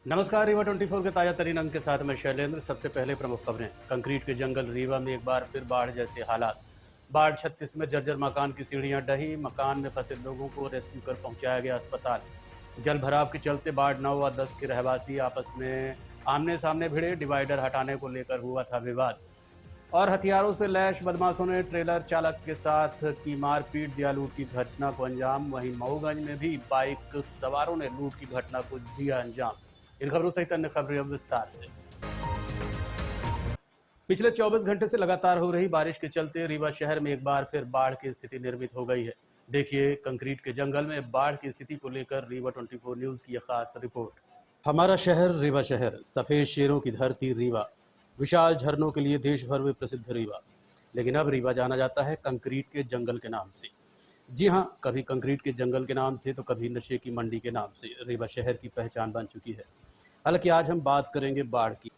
नमस्कार। रीवा 24 के ताजा तरीन अंक के साथ मैं शैलेंद्र। सबसे पहले प्रमुख खबरें। कंक्रीट के जंगल रीवा में एक बार फिर बाढ़ जैसे हालात। बाढ़ 36 में जर्जर मकान की सीढ़ियां ढही, मकान में फंसे लोगों को रेस्क्यू कर पहुंचाया गया अस्पताल। जल भराव के चलते वार्ड 9 व 10 के रहवासी आपस में आमने सामने भिड़े, डिवाइडर हटाने को लेकर हुआ था विवाद। और हथियारों से लैस बदमाशों ने ट्रेलर चालक के साथ की मारपीट, दिया लूट की घटना को अंजाम। वहीं मऊगंज में भी बाइक सवारों ने लूट की घटना को दिया अंजाम। इन खबरों सहित अन्य खबरें अब विस्तार से। पिछले 24 घंटे से लगातार हो रही बारिश के चलते रीवा शहर में एक बार फिर बाढ़ की स्थिति निर्मित हो गई है। देखिए कंक्रीट के जंगल में बाढ़ की स्थिति को लेकर रीवा 24 न्यूज की यह खास रिपोर्ट। हमारा शहर रीवा शहर, सफेद शेरों की धरती रीवा, विशाल झरनों के लिए देश भर में प्रसिद्ध रीवा। लेकिन अब रीवा जाना जाता है कंक्रीट के जंगल के नाम से। जी हाँ, कभी कंक्रीट के जंगल के नाम से तो कभी नशे की मंडी के नाम से रीवा शहर की पहचान बन चुकी है। हालांकि आज हम बात करेंगे बाढ़ की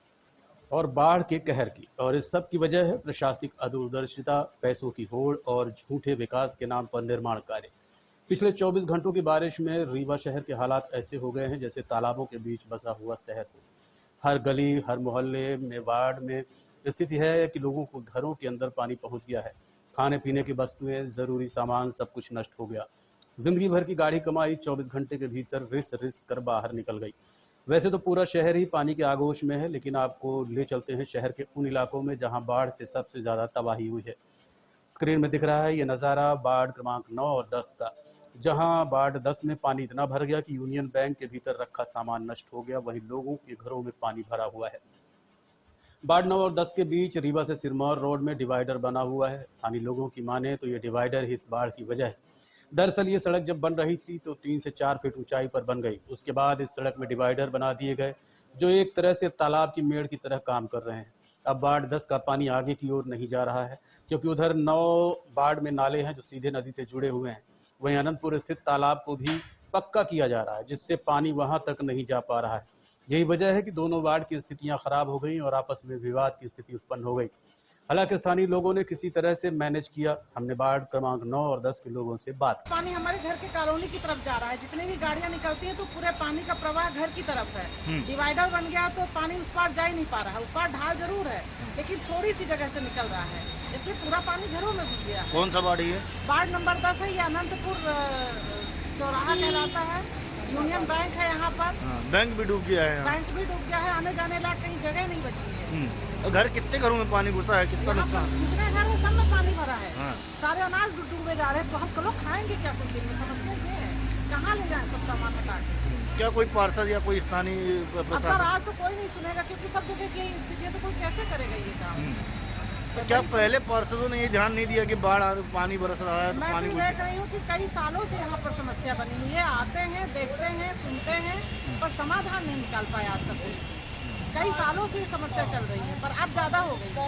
और बाढ़ के कहर की, और इस सब की वजह है प्रशासनिक अदूरदर्शिता, पैसों की होड़ और झूठे विकास के नाम पर निर्माण कार्य। पिछले 24 घंटों की बारिश में रीवा शहर के हालात ऐसे हो गए हैं जैसे तालाबों के बीच बसा हुआ शहर हो। हर गली, हर मोहल्ले में, वार्ड में स्थिति है कि लोगों को घरों के अंदर पानी पहुंच गया है। खाने पीने की वस्तुएं, जरूरी सामान सब कुछ नष्ट हो गया। जिंदगी भर की गाढ़ी कमाई 24 घंटे के भीतर रिस रिस कर बाहर निकल गई। वैसे तो पूरा शहर ही पानी के आगोश में है, लेकिन आपको ले चलते हैं शहर के उन इलाकों में जहां बाढ़ से सबसे ज्यादा तबाही हुई है। स्क्रीन में दिख रहा है ये नज़ारा वार्ड क्रमांक 9 और 10 का, जहां वार्ड 10 में पानी इतना भर गया कि यूनियन बैंक के भीतर रखा सामान नष्ट हो गया। वहीं लोगों के घरों में पानी भरा हुआ है। वार्ड 9 और 10 के बीच रीवा से सिरमौर रोड में डिवाइडर बना हुआ है। स्थानीय लोगों की माने तो ये डिवाइडर ही इस बाढ़ की वजह है। दरअसल ये सड़क जब बन रही थी तो 3 से 4 फीट ऊंचाई पर बन गई। उसके बाद इस सड़क में डिवाइडर बना दिए गए जो एक तरह से तालाब की मेड़ की तरह काम कर रहे हैं। अब वार्ड 10 का पानी आगे की ओर नहीं जा रहा है क्योंकि उधर 9 वार्ड में नाले हैं जो सीधे नदी से जुड़े हुए हैं। वहीं अनंतपुर स्थित तालाब को भी पक्का किया जा रहा है जिससे पानी वहां तक नहीं जा पा रहा है। यही वजह है कि दोनों वार्ड की स्थितियां खराब हो गई और आपस में विवाद की स्थिति उत्पन्न हो गई। हालांकि स्थानीय लोगों ने किसी तरह से मैनेज किया। हमने वार्ड क्रमांक 9 और 10 के लोगों से बात की। पानी हमारे घर के कॉलोनी की तरफ जा रहा है। जितनी भी गाड़ियां निकलती हैं तो पूरे पानी का प्रवाह घर की तरफ है। डिवाइडर बन गया तो पानी उस पार जा ही नहीं पा रहा है। उस पार ढाल जरूर है लेकिन थोड़ी सी जगह से निकल रहा है, इसलिए पूरा पानी घरों में घुस गया। कौन सा वार्ड है? वार्ड नंबर 10 है। ये अनंतपुर चौराहा कहलाता है। यूनियन बैंक है यहाँ पर। बैंक भी डूब गया है। बैंक भी डूब गया है। आने जाने लायक कहीं जगह नहीं बची है। घर कितने घरों में पानी घुसा है? कितना नुकसान? जितने घर है सब में पानी भरा है। सारे अनाज डूबे जा रहे हैं। तो हम लोग खाएंगे क्या कुछ दिन में? समस्या ये है, कहाँ ले जाए सब सामान हटा के? क्या कोई पार्षद या कोई स्थानीय सर आज तो कोई नहीं सुनेगा क्योंकि सब जगह की स्थिति है, तो कोई कैसे करेगा ये काम? तो क्या पहले पार्षदों ने ये ध्यान नहीं दिया कि बाढ़ पानी बरस रहा है? मैं भी देख रही हूँ कि कई सालों से यहाँ पर समस्या बनी हुई है। आते हैं, देखते हैं, सुनते हैं, पर समाधान नहीं निकाल पाए आज तक कोई। कई सालों से ये समस्या चल रही है पर अब ज्यादा हो गई है।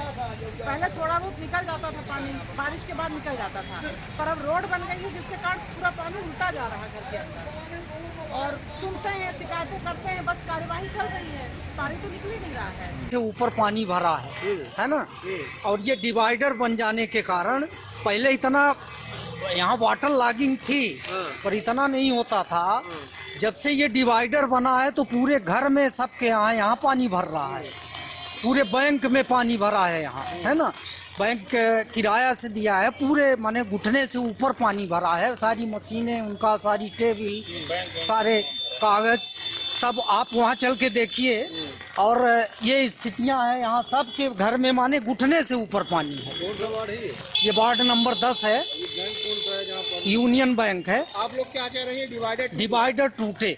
पहले थोड़ा बहुत निकल जाता था पानी, बारिश के बाद निकल जाता था, पर अब रोड बन गई है जिसके कारण पूरा पानी उल्टा जा रहा है घर के अंदर। और सुनते हैं, शिकायतें करते हैं, बस कार्यवाही चल रही है, पानी तो निकल ही नहीं रहा है। ऊपर पानी भरा है ना। और ये डिवाइडर बन जाने के कारण पहले इतना यहाँ वाटर लॉगिंग थी पर इतना नहीं होता था। जब से ये डिवाइडर बना है तो पूरे घर में सबके यहाँ पानी भर रहा है। पूरे बैंक में पानी भरा है यहाँ, है ना। बैंक किराया से दिया है, पूरे माने घुटने से ऊपर पानी भरा है। सारी मशीनें उनका, सारी टेबल, सारे कागज सब आप वहाँ चल के देखिए। और ये स्थितियाँ हैं यहाँ सबके घर में, माने घुटने से ऊपर पानी है। कौन सा वार्ड है? ये वार्ड नंबर 10 है। बैंक कौन सा है जहाँ पर? यूनियन बैंक है। आप लोग क्या चाह रहे हैं? डिवाइडर टूटे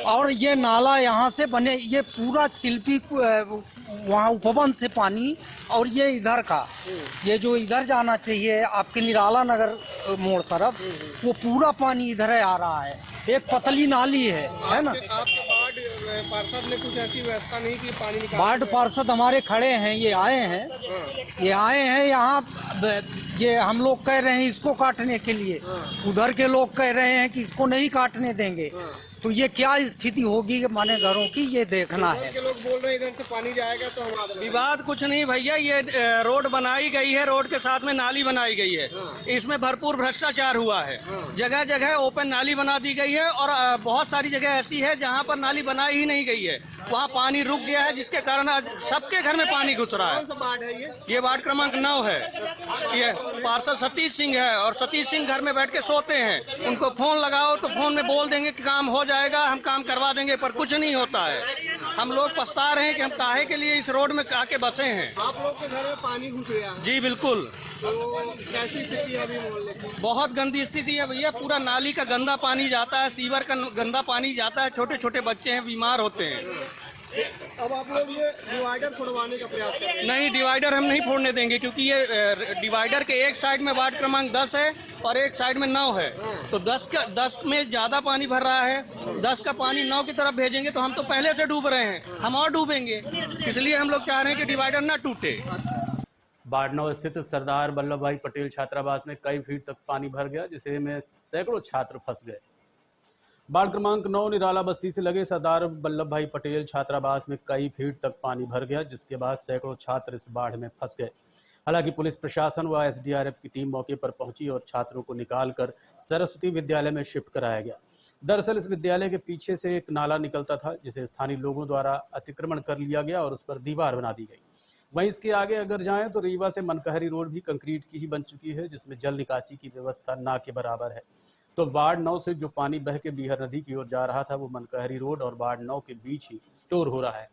और ये नाला यहाँ से बने। ये पूरा शिल्पी वहाँ उपवन से पानी, और ये इधर का, ये जो इधर जाना चाहिए आपके निराला नगर मोड़ तरफ, वो पूरा पानी इधर आ रहा है। एक पतली नाली है ना। आपके वार्ड पार्षद ने कुछ ऐसी व्यवस्था नहीं की पानी निकालने? वार्ड पार्षद हमारे खड़े हैं, ये आए हैं यहाँ। ये हम लोग कह रहे हैं इसको काटने के लिए, उधर के लोग कह रहे हैं कि इसको नहीं काटने देंगे। तो ये क्या स्थिति होगी माने घरों की, ये देखना है। के लोग बोल रहे हैं इधर से पानी जाएगा तो हम विवाद कुछ नहीं भैया, ये रोड बनाई गई है, रोड के साथ में नाली बनाई गई है। इसमें भरपूर भ्रष्टाचार हुआ है। जगह जगह ओपन नाली बना दी गई है और बहुत सारी जगह ऐसी है जहां पर नाली बनाई ही नहीं गई है, वहां पानी रुक गया है, जिसके कारण आज सबके घर में पानी घुस रहा है। वार्ड है ये वार्ड क्रमांक 9 है। ये पार्षद सतीश सिंह है और सतीश सिंह घर में बैठ के सोते हैं। उनको फोन लगाओ तो फोन में बोल देंगे कि काम हो जाएगा, हम काम करवा देंगे, पर कुछ नहीं होता है। हम लोग पछता रहे हैं कि हम काहे के लिए इस रोड में आके बसे हैं। आप लोग के घर में पानी घुस गया है? जी बिल्कुल। तो कैसी स्थिति है अभी मोहल्ले की? बहुत गंदी स्थिति है भैया, पूरा नाली का गंदा पानी जाता है, सीवर का गंदा पानी जाता है, छोटे छोटे बच्चे हैं, बीमार होते हैं। अब आप लोग ये डिवाइडर फोड़वाने का प्रयास कर रहे हैं? नहीं, डिवाइडर हम नहीं फोड़ने देंगे, क्योंकि ये डिवाइडर के एक साइड में वार्ड क्रमांक 10 है और एक साइड में 9 है। तो 10 में ज्यादा पानी भर रहा है, 10 का पानी 9 की तरफ भेजेंगे तो हम तो पहले से डूब रहे हैं, हम और डूबेंगे। इसलिए हम लोग चाह रहे हैं कि डिवाइडर ना टूटे। वार्ड 9 स्थित सरदार वल्लभ भाई पटेल छात्रावास में कई फीट तक पानी भर गया, जिसे में सैकड़ों छात्र फंस गए। वार्ड क्रमांक 9 निराला बस्ती से लगे सरदार वल्लभ भाई पटेल छात्रावास में कई फीट तक पानी भर गया, जिसके बाद सैकड़ों छात्र इस बाढ़ में फंस गए। हालांकि पुलिस प्रशासन व एसडीआरएफ की टीम मौके पर पहुंची और छात्रों को निकालकर सरस्वती विद्यालय में शिफ्ट कराया गया। दरअसल इस विद्यालय के पीछे से एक नाला निकलता था, जिसे स्थानीय लोगों द्वारा अतिक्रमण कर लिया गया और उस पर दीवार बना दी गई। वहीं इसके आगे अगर जाएं तो रीवा से मनकहरी रोड भी कंक्रीट की ही बन चुकी है, जिसमें जल निकासी की व्यवस्था ना के बराबर है। तो वार्ड 9 से जो पानी बह के बीहर नदी की ओर जा रहा था, वो मनकहरी रोड और वार्ड 9 के बीच ही स्टोर हो रहा है।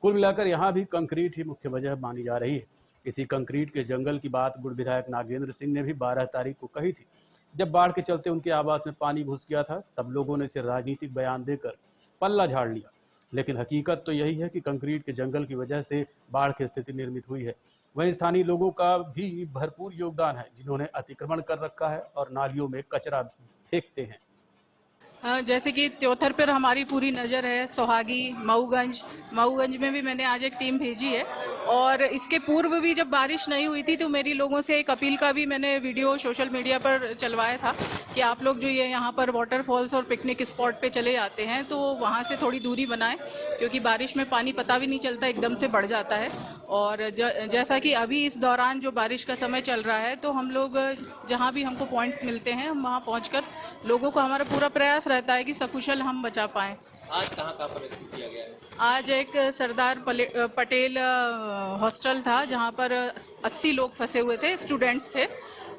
कुल मिलाकर यहाँ भी कंक्रीट ही मुख्य वजह मानी जा रही है। इसी कंक्रीट के जंगल की बात गुड़ विधायक नागेंद्र सिंह ने भी 12 तारीख को कही थी। जब बाढ़ के चलते उनके आवास में पानी घुस गया था, तब लोगों ने इसे राजनीतिक बयान देकर पल्ला झाड़ लिया। लेकिन हकीकत तो यही है कि कंक्रीट के जंगल की वजह से बाढ़ की स्थिति निर्मित हुई है। वहीं स्थानीय लोगों का भी भरपूर योगदान है, जिन्होंने अतिक्रमण कर रखा है और नालियों में कचरा फेंकते हैं। जैसे कि त्योथर पर हमारी पूरी नज़र है, सोहागी, मऊगंज में भी मैंने आज एक टीम भेजी है। और इसके पूर्व भी जब बारिश नहीं हुई थी तो मेरी लोगों से एक अपील का भी मैंने वीडियो सोशल मीडिया पर चलवाया था कि आप लोग जो ये यहाँ पर वाटरफॉल्स और पिकनिक स्पॉट पे चले जाते हैं तो वहाँ से थोड़ी दूरी बनाएं, क्योंकि बारिश में पानी पता भी नहीं चलता, एकदम से बढ़ जाता है। और जैसा कि अभी इस दौरान जो बारिश का समय चल रहा है, तो हम लोग जहाँ भी हमको पॉइंट्स मिलते हैं हम वहाँ पहुँचकर लोगों को, हमारा पूरा प्रयास रहता है कि सकुशल हम बचा पाएँ। आज कहाँ पर रेस्क्यू किया गया है? आज एक सरदार पटेल हॉस्टल था, जहाँ पर 80 लोग फंसे हुए थे, स्टूडेंट्स थे।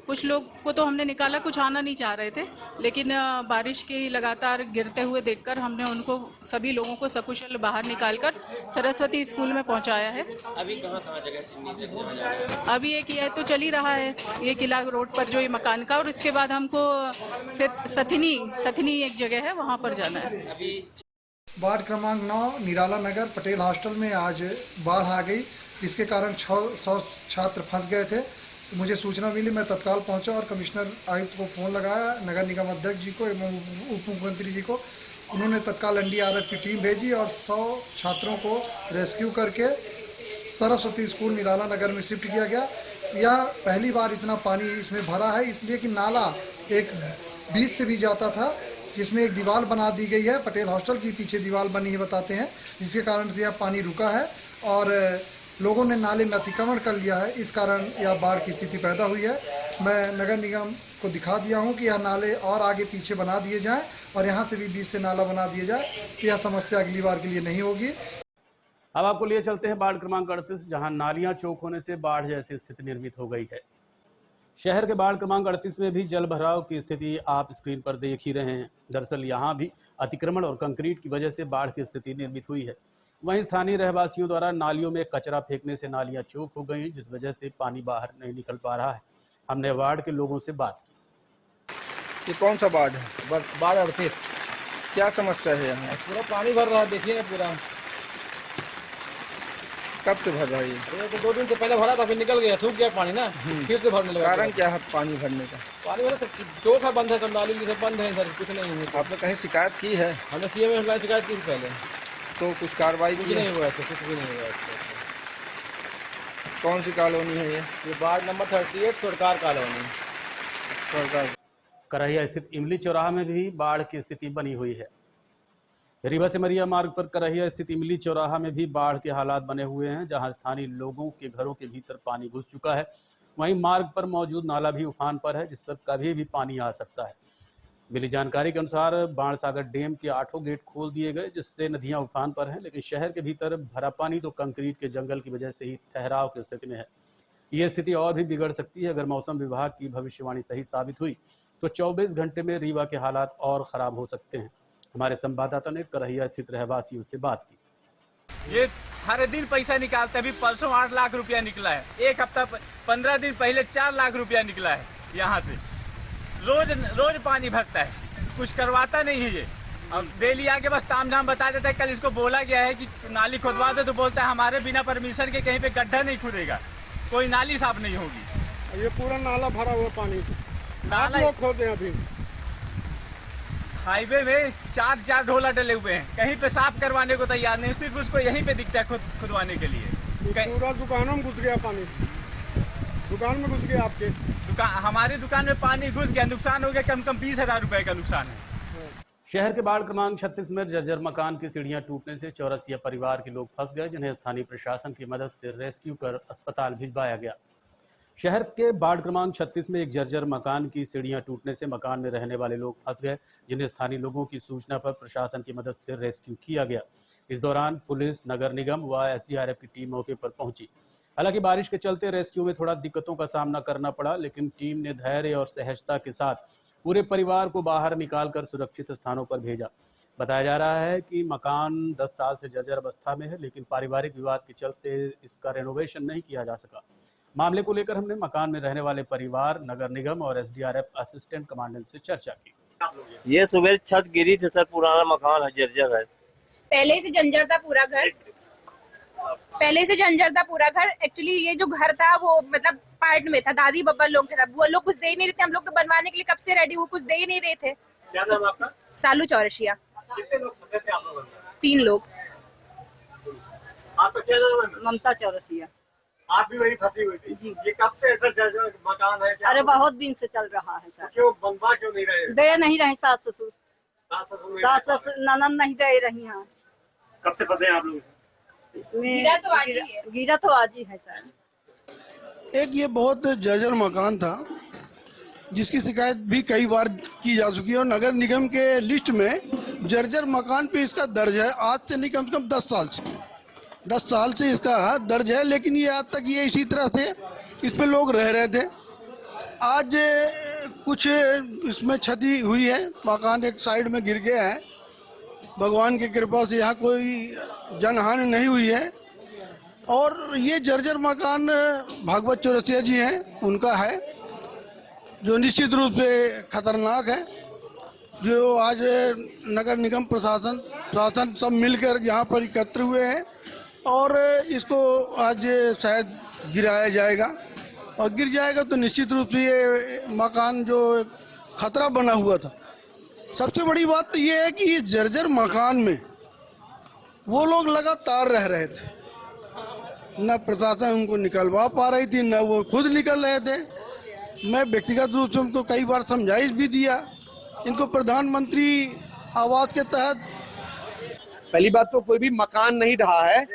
कुछ लोग को तो हमने निकाला, कुछ आना नहीं चाह रहे थे, लेकिन बारिश की लगातार गिरते हुए देखकर हमने उनको, सभी लोगों को सकुशल बाहर निकालकर सरस्वती स्कूल में पहुंचाया है। अभी कहाँ जगह चिन्हित है जहाँ जाना है? अभी एक ये तो चल ही रहा है, ये किला रोड पर जो ये मकान का, और इसके बाद हमको सथनी एक जगह है, वहाँ पर जाना है। अभी वार्ड क्रमांक 9 निराला नगर पटेल हॉस्टल में आज बाढ़ आ गई, जिसके कारण 600 छात्र फंस गए थे। मुझे सूचना मिली, मैं तत्काल पहुंचा और कमिश्नर आयुक्त को फ़ोन लगाया, नगर निगम अध्यक्ष जी को एवं उप मुख्यमंत्री जी को। उन्होंने तत्काल एनडीआरएफ की टीम भेजी और 100 छात्रों को रेस्क्यू करके सरस्वती स्कूल निराला नगर में शिफ्ट किया गया। यह पहली बार इतना पानी इसमें भरा है, इसलिए कि नाला एक बीच से भी जाता था, जिसमें एक दीवार बना दी गई है, पटेल हॉस्टल की पीछे दीवार बनी है बताते हैं, जिसके कारण से यह पानी रुका है और लोगों ने नाले में अतिक्रमण कर लिया है। इस कारण यह बाढ़ की स्थिति पैदा हुई है। मैं नगर निगम को दिखा दिया हूं कि यह नाले और आगे पीछे बना दिए जाएं और यहां से भी बीच से नाला बना दिया जाए, तो यह समस्या अगली बार के लिए नहीं होगी। अब आपको लिए चलते हैं वार्ड क्रमांक 38, जहां नालियां चौक होने से बाढ़ जैसी स्थिति निर्मित हो गई है। शहर के वार्ड क्रमांक 38 में भी जल भराव की स्थिति आप स्क्रीन पर देख ही रहे हैं। दरअसल यहाँ भी अतिक्रमण और कंक्रीट की वजह से बाढ़ की स्थिति निर्मित हुई है। वहीं स्थानीय रहवासियों द्वारा नालियों में कचरा फेंकने से नालियां चौक हो गई, जिस वजह से पानी बाहर नहीं निकल पा रहा है। हमने वार्ड के लोगों से बात की। ये कौन सा वार्ड है? वार्ड 38। क्या समस्या है यहाँ? पूरा पानी भर रहा है, देखिए ना पूरा। कब से भर रहा है ये? तो 2 दिन से पहले भरा था, फिर निकल गया, सूख गया पानी ना, फिर से भरने लगा। कारण क्या है पानी भरने का? पानी भरने से चौक है बंद है, सब नाली सब बंद है सर, कुछ नहीं है। आपने कहीं शिकायत की है? हमने सीएम में शिकायत की थी पहले, तो कुछ कार्रवाई कुछ की नहीं हुआ, कुछ भी नहीं हुआ। कौन सी कॉलोनी है ये? वार्ड नंबर 38 सरकार कॉलोनी। सरकार। करहिया स्थित इमली चौराहा में भी बाढ़ की स्थिति बनी हुई है। रीवा से मरिया मार्ग पर करहिया स्थित इमली चौराहा में भी बाढ़ के हालात बने हुए हैं, जहां स्थानीय लोगों के घरों के भीतर पानी घुस चुका है। वहीं मार्ग पर मौजूद नाला भी उफान पर है, जिस पर कभी भी पानी आ सकता है। मिली जानकारी के अनुसार बाणसागर डैम के 8 गेट खोल दिए गए, जिससे नदियां उफान पर हैं, लेकिन शहर के भीतर भरा पानी तो कंक्रीट के जंगल की वजह से ही ठहराव की स्थिति में है। ये स्थिति और भी बिगड़ सकती है अगर मौसम विभाग की भविष्यवाणी सही साबित हुई तो 24 घंटे में रीवा के हालात और खराब हो सकते हैं। हमारे संवाददाता ने करहिया स्थित रहवासियों से बात की। ये हर दिन पैसा निकालते हैं। अभी परसों 8 लाख रुपया निकला है, एक हफ्ता 15 दिन पहले 4 लाख रुपया निकला है। यहाँ से रोज पानी भरता है, कुछ करवाता नहीं है ये। अब डेली आके बस ताम झाम बता देता है। कल इसको बोला गया है कि नाली खुदवा दे, तो बोलता है हमारे बिना परमिशन के कहीं पे गड्ढा नहीं खुदेगा, कोई नाली साफ नहीं होगी। ये पूरा नाला भरा हुआ पानी, नाला खोदे अभी हाईवे में 4 ढोला डले हुए हैं, कहीं पे साफ करवाने को तैयार नहीं, सिर्फ उसको यहीं पे दिखता है खुदवाने के लिए। पूरा दुकानों में घुस गया पानी, दुकान में घुस गया आपके हमारी दुकान में पानी घुस गया, नुकसान हो गया कम 20,000 रुपए का नुकसान है। शहर के वार्ड क्रमांक 36 में जर्जर मकान की सीढ़ियां टूटने से चौरसिया परिवार के लोग फंस गए, जिन्हें स्थानीय प्रशासन की मदद से रेस्क्यू कर अस्पताल भिजवाया गया। शहर के वार्ड क्रमांक 36 में एक जर्जर मकान की सीढ़ियां टूटने से मकान में रहने वाले लोग फंस गए, जिन्हें स्थानीय लोगों की सूचना पर प्रशासन की मदद से रेस्क्यू किया गया। इस दौरान पुलिस, नगर निगम व SDRF की टीम मौके पर पहुंची। हालांकि बारिश के चलते रेस्क्यू में थोड़ा दिक्कतों का सामना करना पड़ा, लेकिन टीम ने धैर्य और सहजता के साथ पूरे परिवार को बाहर निकालकर सुरक्षित स्थानों पर भेजा। बताया जा रहा है कि मकान 10 साल से जर्जर अवस्था में है, लेकिन पारिवारिक विवाद के चलते इसका रेनोवेशन नहीं किया जा सका। मामले को लेकर हमने मकान में रहने वाले परिवार, नगर निगम और SDRF असिस्टेंट कमांडेंट से चर्चा की। ये सुबह छत गिरी थी सर, पुराना मकान है, जर्जर है। पहले से जंजर था पूरा घर, एक्चुअली ये जो घर था वो मतलब पार्ट में था, दादी बाबा लोग थे, वो लोग कुछ दे ही नहीं रहे थे। हम लोग तो बनवाने के लिए कब से रेडी, वो कुछ दे ही नहीं रहे थे। क्या नाम आपका? सालू चौरसिया। कितने लोग फंसे थे आप लोग? 3 लोग। आपका क्या नाम है? ममता चौरसिया। आप भी वही फंसी हुई थी जी। ये कब से ऐसा जर्जर मकान है? अरे बहुत दिन से चल रहा है सर। क्यों बनवा क्यों नहीं रहे? दे नहीं रहे सास ससुर ननद नहीं दे रही हैं। कब से फंसे आप लोग इसमें? गिरा तो आज ही है सर। एक ये बहुत जर्जर मकान था जिसकी शिकायत भी कई बार की जा चुकी है और नगर निगम के लिस्ट में जर्जर मकान पे इसका दर्ज है। आज से नहीं, कम से कम 10 साल से इसका दर्ज है, लेकिन ये आज तक ये इसी तरह से इस पे लोग रह रहे थे। आज कुछ इसमें क्षति हुई है, मकान एक साइड में गिर गया है। भगवान की कृपा से यहाँ कोई जनहानि नहीं हुई है। और ये जर्जर मकान भागवत चौरसिया जी हैं, उनका है, जो निश्चित रूप से खतरनाक है। जो आज नगर निगम प्रशासन सब मिलकर यहाँ पर एकत्र हुए हैं और इसको आज शायद गिराया जाएगा, और गिर जाएगा तो निश्चित रूप से ये मकान जो खतरा बना हुआ था। सबसे बड़ी बात तो ये है कि इस जर्जर मकान में वो लोग लगातार रह रहे थे, न प्रशासन उनको निकलवा पा रही थी, न वो खुद निकल रहे थे। मैं व्यक्तिगत रूप से उनको कई बार समझाइश भी दिया। इनको प्रधानमंत्री आवास के तहत, पहली बात तो कोई भी मकान नहीं ढहा है,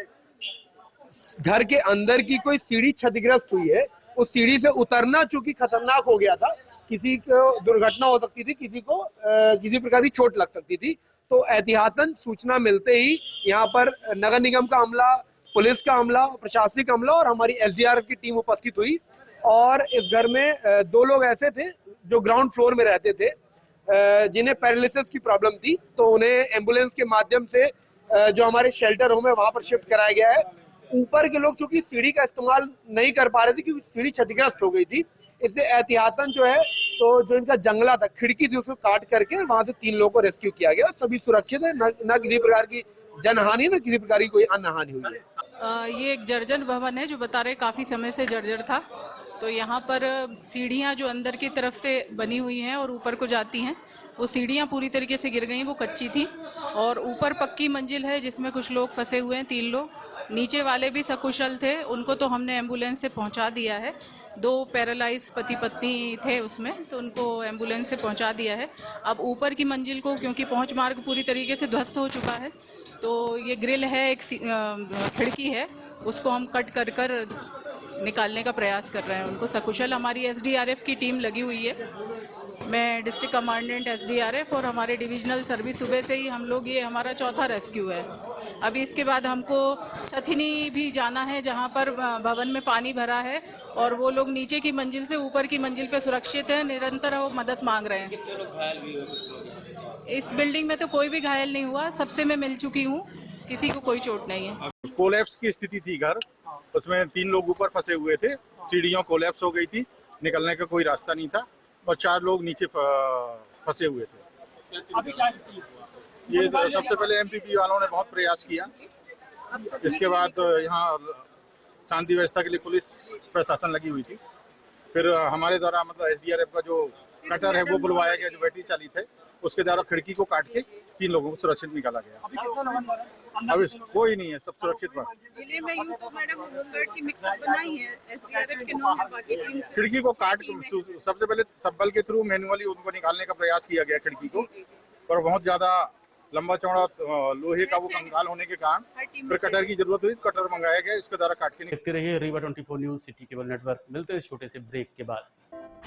घर के अंदर की कोई सीढ़ी क्षतिग्रस्त हुई है। उस सीढ़ी से उतरना चूंकि खतरनाक हो गया था, किसी को दुर्घटना हो सकती थी, किसी को किसी प्रकार की चोट लग सकती थी, तो एहतियातन सूचना मिलते ही यहाँ पर नगर निगम का अमला, पुलिस का अमला, प्रशासनिक अमला और हमारी SDRF की टीम उपस्थित हुई। और इस घर में 2 लोग ऐसे थे जो ग्राउंड फ्लोर में रहते थे, जिन्हें पैरालिसिस की प्रॉब्लम थी, तो उन्हें एम्बुलेंस के माध्यम से जो हमारे शेल्टर होम है वहां पर शिफ्ट कराया गया है। ऊपर के लोग चूंकि सीढ़ी का इस्तेमाल नहीं कर पा रहे थे क्योंकि सीढ़ी क्षतिग्रस्त हो गई थी, इससे एहतियातन जो है तो जो इनका जंगला था, खिड़की थी, उसको काट करके वहां से 3 लोगों को रेस्क्यू किया गया। सभी सुरक्षित है, न किसी प्रकार की जनहानि, न किसी प्रकार की कोई अन्य हानि हुई है। ये एक जर्जर भवन है जो बता रहे काफी समय से जर्जर था तो यहाँ पर सीढ़ियाँ जो अंदर की तरफ से बनी हुई हैं और ऊपर को जाती हैं, वो सीढ़ियाँ पूरी तरीके से गिर गई, वो कच्ची थी। और ऊपर पक्की मंजिल है जिसमें कुछ लोग फंसे हुए हैं, 3 लोग। नीचे वाले भी सकुशल थे, उनको तो हमने एम्बुलेंस से पहुँचा दिया है। 2 पैरालाइज पति पत्नी थे उसमें, तो उनको एम्बुलेंस से पहुँचा दिया है। अब ऊपर की मंजिल को, क्योंकि पहुँच मार्ग पूरी तरीके से ध्वस्त हो चुका है, तो ये ग्रिल है, एक खिड़की है, उसको हम कट कर कर निकालने का प्रयास कर रहे हैं। उनको सकुशल, हमारी SDRF की टीम लगी हुई है। मैं डिस्ट्रिक्ट कमांडेंट SDRF और हमारे डिविजनल सर्विस, सुबह से ही हम लोग, ये हमारा 4था रेस्क्यू है। अभी इसके बाद हमको सथनी भी जाना है, जहां पर भवन में पानी भरा है और वो लोग नीचे की मंजिल से ऊपर की मंजिल पे सुरक्षित है, निरंतर वो मदद मांग रहे हैं। कितने लोग घायल भी हुए? इस बिल्डिंग में तो कोई भी घायल नहीं हुआ, सबसे मैं मिल चुकी हूँ, किसी को कोई चोट नहीं है। कोलैप्स की स्थिति थी घर, उसमें 3 लोग ऊपर फंसे हुए थे, सीढ़ियाँ कोलैप्स हो गई थी, निकलने का कोई रास्ता नहीं था और 4 लोग नीचे फंसे हुए थे। ये सबसे पहले MPP वालों ने बहुत प्रयास किया, इसके बाद यहाँ शांति व्यवस्था के लिए पुलिस प्रशासन लगी हुई थी। फिर हमारे द्वारा मतलब SDRF का जो कटर है वो बुलवाया गया, जो बैटरी चालित है, उसके द्वारा खिड़की को काट के 3 लोगों को सुरक्षित निकाला गया। अभी कोई नहीं है, सब सुरक्षित बा। जिले में यूं तो मैडम होमगार्ड की मिक्सअप बनाई है, SDRF के नाम है, बाकी टीम खिड़की को काट, सबसे पहले सब्बल के थ्रू मैनुअली उनको निकालने का प्रयास किया गया खिड़की को, पर बहुत ज्यादा लंबा चौड़ा लोहे का वो कंगाल होने के कारण फिर कटर की जरूरत हुई, कटर मंगाया गया, इसके द्वारा काट के। देखते रहिए Rewa 24 news, city cable network. मिलते हैं इस छोटे से ब्रेक के बाद।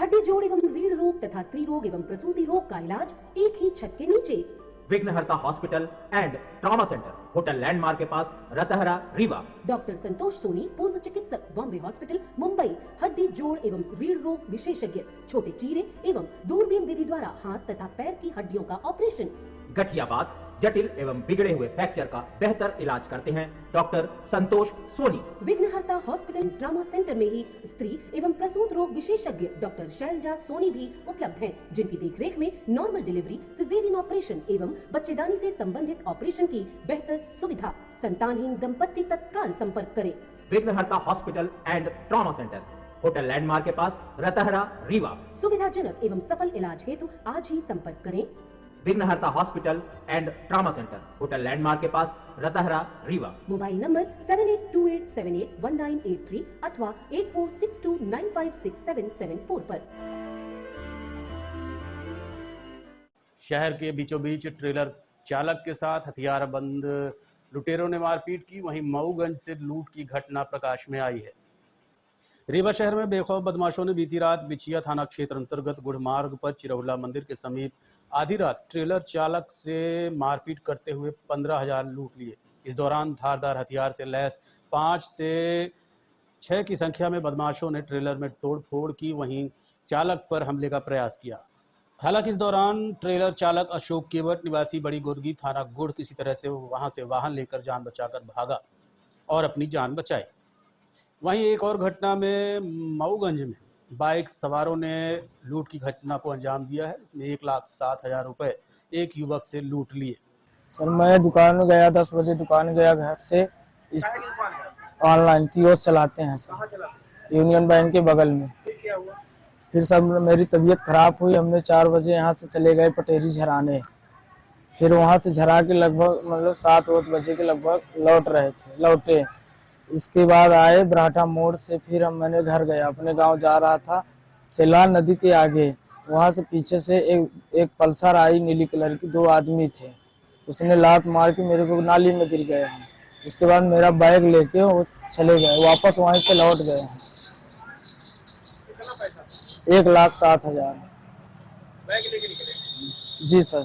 हड्डी जोड़ एवं रीढ़ रोग तथा स्त्री रोग एवं प्रसूति रोग का इलाज एक ही छत के नीचे। विघ्नहर्ता hospital and trauma centre, hotel landmark के पास, रतहरा, रीवा। डॉक्टर संतोष सोनी, पूर्व चिकित्सक, बॉम्बे हॉस्पिटल, मुंबई। हड्डी जोड़ एवं रीढ़ रोग विशेषज्ञ, छोटे चीरे एवं दूरबीन विधि द्वारा हाथ तथा पैर की हड्डियों का ऑपरेशन। गठियाबात, जटिल एवं बिगड़े हुए फ्रैक्चर का बेहतर इलाज करते हैं डॉक्टर संतोष सोनी। विघ्नहर्ता हॉस्पिटल ट्रॉमा सेंटर में ही स्त्री एवं प्रसूत रोग विशेषज्ञ डॉक्टर शैलजा सोनी भी उपलब्ध हैं, जिनकी देखरेख में नॉर्मल डिलीवरी, सिजेरियन ऑपरेशन एवं बच्चेदानी से संबंधित ऑपरेशन की बेहतर सुविधा। संतानहीन दंपत्ति तत्काल संपर्क करें। विघ्नहर्ता hospital and trauma centre, hotel landmark के पास, रतहरा, रीवा। सुविधाजनक एवं सफल इलाज हेतु आज ही संपर्क करें। विघ्नहर्ता hospital and trauma centre, hotel landmark के पास, रतहरा, रीवा। मोबाइल नंबर 7828781983 अथवा 8462956774 पर। शहर के बीचों बीच ट्रेलर चालक के साथ हथियारबंद लुटेरों ने मारपीट की, वहीं मऊगंज से लूट की घटना प्रकाश में आई है। रीवा शहर में बेखौफ बदमाशों ने बीती रात बिछिया थाना क्षेत्र अंतर्गत गुड़ मार्ग पर चिरहुला मंदिर के समीप आधी रात ट्रेलर चालक से मारपीट करते हुए 15,000 लूट लिए। इस दौरान धारदार हथियार से लैस 5 से 6 की संख्या में बदमाशों ने ट्रेलर में तोड़फोड़ की, वहीं चालक पर हमले का प्रयास किया। हालांकि इस दौरान ट्रेलर चालक अशोक केवट निवासी बड़ी गुर्गी थाना गुड़ किसी तरह से वहां से वाहन लेकर जान बचाकर भागा और अपनी जान बचाई। वहीं एक और घटना में मऊगंज में बाइक सवारों ने लूट की घटना को अंजाम दिया है। इसमें 1,07,000 रुपए एक युवक से लूट लिए। सर मैं दुकान गया, 10 बजे दुकान गया घर से। इस ऑनलाइन कियोस्क चलाते हैं सर, यूनियन बैंक के बगल में। फिर सब मेरी तबीयत खराब हुई, हमने 4 बजे यहाँ से चले गए पटेरी झराने। फिर वहाँ से झरा के लगभग मतलब 7-8 बजे के लगभग लौटे। इसके बाद आए बराठा मोड़ से, फिर मैंने घर गया, अपने गांव जा रहा था सेलान नदी के आगे। वहां से पीछे से एक पल्सर आई नीली कलर की, 2 आदमी थे, उसने लात मार के मेरे को नाली में गिर गए हैं। इसके बाद मेरा बैग लेके वो चले गए, वापस वहीं से लौट गए हैं। 1,07,000। बैग लेके निकले? जी सर।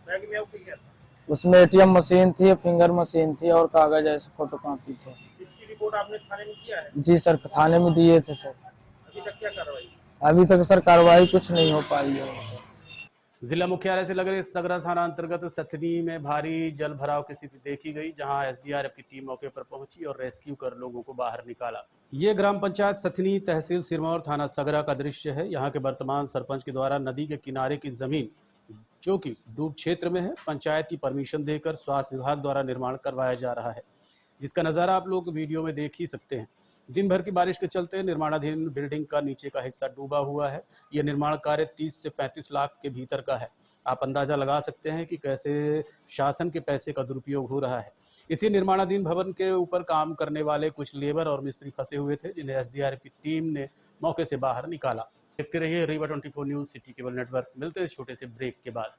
बैग में क्या था? उसमें ATM मशीन थी, फिंगर मशीन थी और कागज ऐसे फोटो कॉपी थे। इसकी रिपोर्ट आपने थाने में किया है? जी सर, थाने में दिए थे सर। अभी तक क्या कार्रवाई? अभी तक सर कार्रवाई कुछ नहीं हो पाई है। जिला मुख्यालय से लगे सगरा थाना अंतर्गत सथनी में भारी जल भराव की स्थिति देखी गई, जहां SDRF की टीम मौके पर पहुंची और रेस्क्यू कर लोगों को बाहर निकाला। ये ग्राम पंचायत सथनी, तहसील सिरमौर, थाना सगरा का दृश्य है। यहाँ के वर्तमान सरपंच के द्वारा नदी के किनारे की जमीन जो कि डूब क्षेत्र में है, पंचायत की परमिशन देकर स्वास्थ्य विभाग द्वारा निर्माण करवाया जा रहा है, जिसका नज़ारा आप लोग वीडियो में देख ही सकते हैं। दिन भर की बारिश के चलते निर्माणाधीन बिल्डिंग का नीचे का हिस्सा डूबा हुआ है। यह निर्माण कार्य 30 से 35 लाख के भीतर का है। आप अंदाजा लगा सकते हैं कि कैसे शासन के पैसे का दुरुपयोग हो रहा है। इसी निर्माणाधीन भवन के ऊपर काम करने वाले कुछ लेबर और मिस्त्री फंसे हुए थे, जिन्हें एसडीआरएफ की टीम ने मौके से बाहर निकाला। देखते रहिए Rewa 24 news city cable network. मिलते हैं छोटे से ब्रेक के बाद।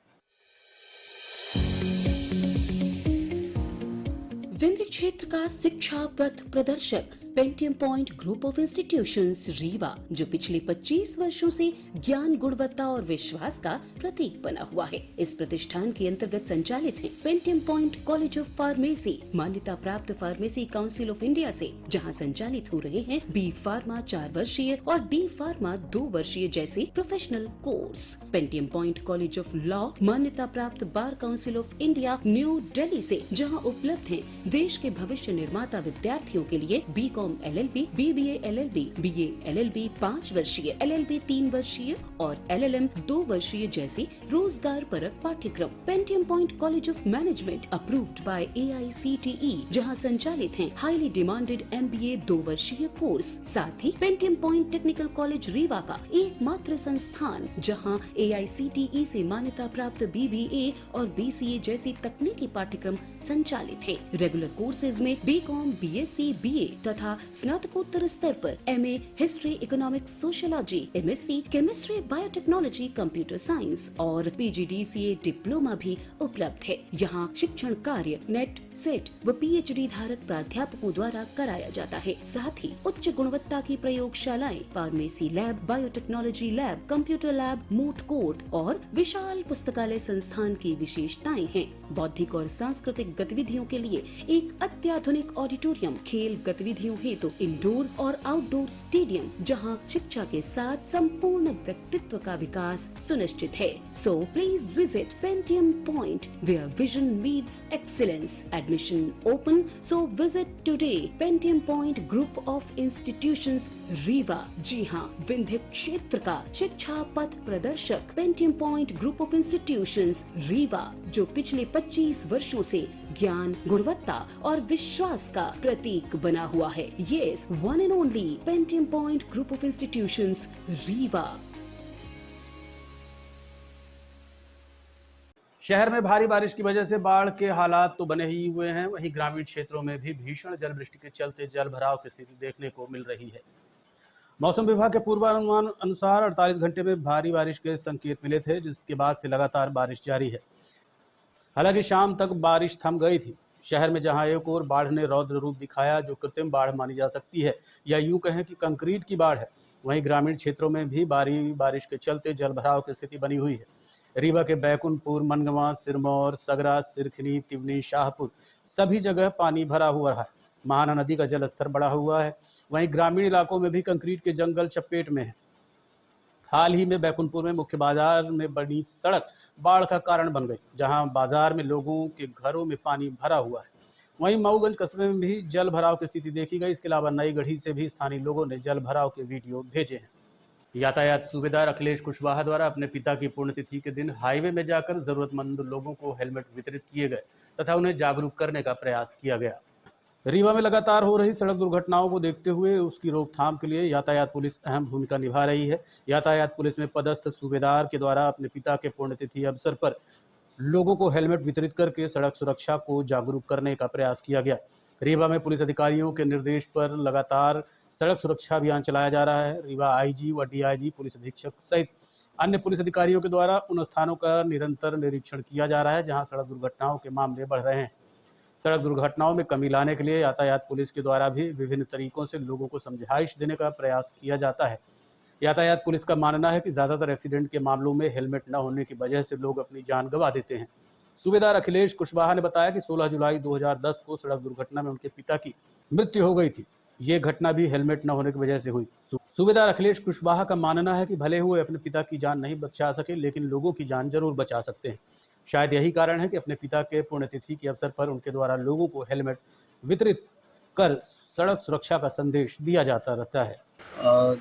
विंध्य क्षेत्र का शिक्षा पथ प्रदर्शक Pentium Point group of institutions Rewa, जो पिछले 25 वर्षों से ज्ञान, गुणवत्ता और विश्वास का प्रतीक बना हुआ है। इस प्रतिष्ठान के अंतर्गत संचालित है Pentium point college of pharmacy, मान्यता प्राप्त फार्मेसी काउंसिल ऑफ इंडिया से, जहां संचालित हो रहे हैं बी फार्मा 4 वर्षीय और डी फार्मा 2 वर्षीय जैसे professional course. Pentium point college of law, मान्यता प्राप्त bar council of India new Delhi से, जहाँ उपलब्ध है देश के भविष्य निर्माता विद्यार्थियों के लिए B.Com LLB, BBA LLB, BA LLB 5 वर्षीय, LLB 3 वर्षीय और LLM 2 वर्षीय जैसे रोजगार परक पाठ्यक्रम। Pentium point college of management approved by AICTE, जहां संचालित हैं हाईली डिमांडेड MBA 2 वर्षीय कोर्स। साथ ही Pentium Point technical college Rewa का एकमात्र संस्थान जहां AICTE से मान्यता प्राप्त BBA और BCA जैसी तकनीकी पाठ्यक्रम संचालित है। रेगुलर कोर्सेज में B.Com, BSc, BA तथा स्नातकोत्तर स्तर पर MA history, economics, sociology, MSc chemistry, biotechnology, computer science और PGDCA डिप्लोमा भी उपलब्ध है। यहाँ शिक्षण कार्य नेट, सेट व PhD धारक प्राध्यापकों द्वारा कराया जाता है। साथ ही उच्च गुणवत्ता की प्रयोगशालाएं, pharmacy lab, biotechnology lab, computer lab, moot court और विशाल पुस्तकालय संस्थान की विशेषताएं हैं। बौद्धिक और सांस्कृतिक गतिविधियों के लिए एक अत्याधुनिक ऑडिटोरियम, खेल गतिविधियों हेतु इंडोर और आउटडोर स्टेडियम, जहां शिक्षा के साथ संपूर्ण व्यक्तित्व का विकास सुनिश्चित है। So please visit Pentium Point where vision meets excellence. Admission open, so visit today Pentium Point group of institutions Rewa. जी हाँ, विंध्य क्षेत्र का शिक्षा पथ प्रदर्शक Pentium Point group of institutions Rewa, जो पिछले 25 वर्षों से ज्ञान, गुणवत्ता और विश्वास का प्रतीक बना हुआ है। Yes, one and only Pentium Point Group of Institutions, Rewa. शहर में भारी बारिश की वजह से बाढ़ के हालात तो बने ही हुए हैं, वहीं ग्रामीण क्षेत्रों में भी भीषण जलवृष्टि के चलते जल भराव की स्थिति देखने को मिल रही है। मौसम विभाग के पूर्वानुमान अनुसार 48 घंटे में भारी बारिश के संकेत मिले थे, जिसके बाद से लगातार बारिश जारी है। हालांकि शाम तक बारिश थम गई थी। शहर में जहां एक ओर बाढ़ ने रौद्र रूप दिखाया, जो कृत्रिम बाढ़ मानी जा सकती है या यूं कहें कि कंक्रीट की बाढ़ है, वहीं ग्रामीण क्षेत्रों में भी भारी बारिश के चलते जलभराव की स्थिति बनी हुई है। रीवा के बैकुंठपुर, मनगवा, सिरमौर, सगरा, सिरखनी, तिवनी, शाहपुर सभी जगह पानी भरा हुआ है। महाना नदी का जलस्तर बढ़ा हुआ है। वहीं ग्रामीण इलाकों में भी कंक्रीट के जंगल चपेट में है। हाल ही में बैकुंठपुर में मुख्य बाजार में बनी सड़क बाढ़ का कारण बन गई, जहां बाजार में लोगों के घरों में पानी भरा हुआ है। वहीं मऊगंज कस्बे में भी जल भराव की स्थिति देखी गई। इसके अलावा नई गढ़ी से भी स्थानीय लोगों ने जल भराव के वीडियो भेजे हैं। यातायात सूबेदार अखिलेश कुशवाहा द्वारा अपने पिता की पुण्यतिथि के दिन हाईवे में जाकर जरूरतमंद लोगों को हेलमेट वितरित किए गए तथा उन्हें जागरूक करने का प्रयास किया गया। रीवा में लगातार हो रही सड़क दुर्घटनाओं को देखते हुए उसकी रोकथाम के लिए यातायात पुलिस अहम भूमिका निभा रही है। यातायात पुलिस में पदस्थ सूबेदार के द्वारा अपने पिता के पुण्यतिथि अवसर पर लोगों को हेलमेट वितरित करके सड़क सुरक्षा को जागरूक करने का प्रयास किया गया। रीवा में पुलिस अधिकारियों के निर्देश पर लगातार सड़क सुरक्षा अभियान चलाया जा रहा है। रीवा IG व DIG पुलिस अधीक्षक सहित अन्य पुलिस अधिकारियों के द्वारा उन स्थानों का निरंतर निरीक्षण किया जा रहा है जहां सड़क दुर्घटनाओं के मामले बढ़ रहे हैं। सड़क दुर्घटनाओं में कमी लाने के लिए यातायात पुलिस के द्वारा भी विभिन्न तरीकों से लोगों को समझाइश देने का प्रयास किया जाता है। यातायात पुलिस का मानना है कि ज़्यादातर एक्सीडेंट के मामलों में हेलमेट न होने की वजह से लोग अपनी जान गंवा देते हैं। सूबेदार अखिलेश कुशवाहा ने बताया कि 16 जुलाई 2010 को सड़क दुर्घटना में उनके पिता की मृत्यु हो गई थी। ये घटना भी हेलमेट न होने की वजह से हुई। सूबेदार अखिलेश कुशवाहा का मानना है कि भले हुए अपने पिता की जान नहीं बचा सके, लेकिन लोगों की जान जरूर बचा सकते हैं। शायद यही कारण है कि अपने पिता के पुण्यतिथि के अवसर पर उनके द्वारा लोगों को हेलमेट वितरित कर सड़क सुरक्षा का संदेश दिया जाता रहता है।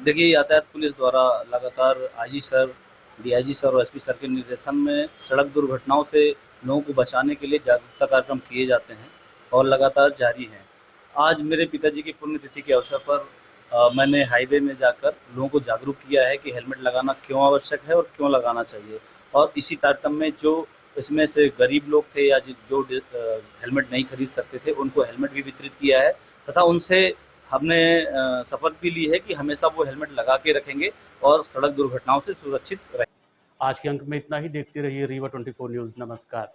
देखिए, यातायात पुलिस द्वारा लगातार IG सर, DIG सर और SP सर के निर्देशन में सड़क दुर्घटनाओं से लोगों को बचाने के लिए जागरूकता कार्यक्रम किए जाते हैं और लगातार जारी हैं। आज मेरे पिताजी की पुण्यतिथि के अवसर पर मैंने हाईवे में जाकर लोगों को जागरूक किया है कि हेलमेट लगाना क्यों आवश्यक है और क्यों लगाना चाहिए। और इसी तारतम्य में जो इसमें से गरीब लोग थे या जो हेलमेट नहीं खरीद सकते थे उनको हेलमेट भी वितरित किया है तथा उनसे हमने शपथ भी ली है कि हमेशा वो हेलमेट लगा के रखेंगे और सड़क दुर्घटनाओं से सुरक्षित रहेंगे। आज के अंक में इतना ही। देखते रहिए रीवा 24 न्यूज़। नमस्कार।